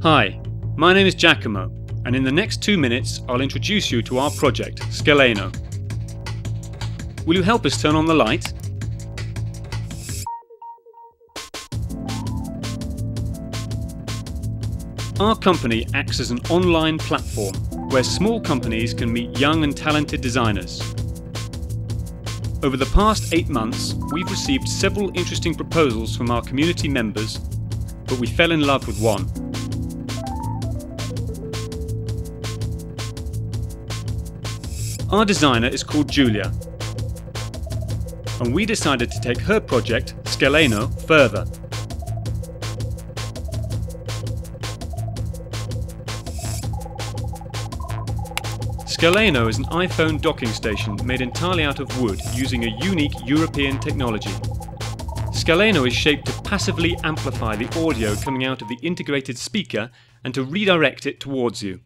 Hi, my name is Giacomo, and in the next 2 minutes I'll introduce you to our project, Scaleno. Will you help us turn on the light? Our company acts as an online platform where small companies can meet young and talented designers. Over the past 8 months, we've received several interesting proposals from our community members, but we fell in love with one. Our designer is called Julia, and we decided to take her project, Scaleno, further. Scaleno is an iPhone docking station made entirely out of wood using a unique European technology. Scaleno is shaped to passively amplify the audio coming out of the integrated speaker and to redirect it towards you.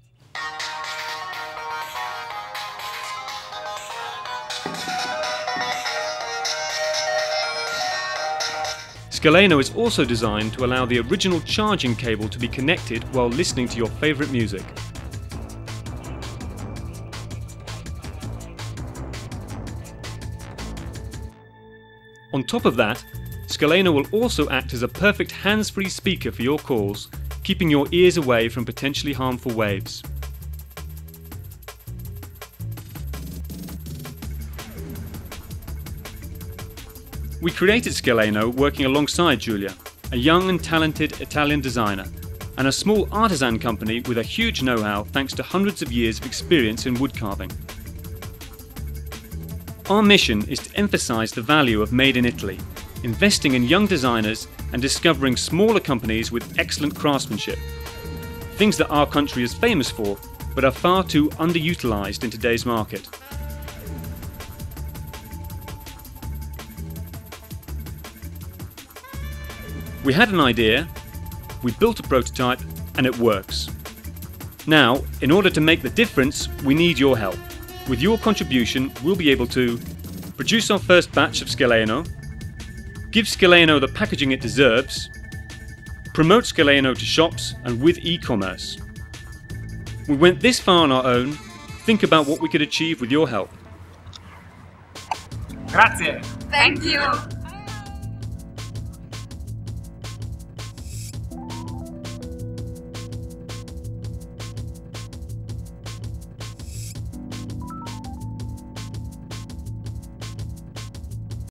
Scaleno is also designed to allow the original charging cable to be connected while listening to your favourite music. On top of that, Scaleno will also act as a perfect hands-free speaker for your calls, keeping your ears away from potentially harmful waves. We created Scaleno working alongside Julia, a young and talented Italian designer, and a small artisan company with a huge know-how thanks to hundreds of years of experience in wood carving. Our mission is to emphasize the value of Made in Italy, investing in young designers and discovering smaller companies with excellent craftsmanship. Things that our country is famous for, but are far too underutilized in today's market. We had an idea, we built a prototype, and it works. Now, in order to make the difference, we need your help. With your contribution, we'll be able to produce our first batch of Scaleno, give Scaleno the packaging it deserves, promote Scaleno to shops and with e-commerce. We went this far on our own. Think about what we could achieve with your help. Grazie! Thank you!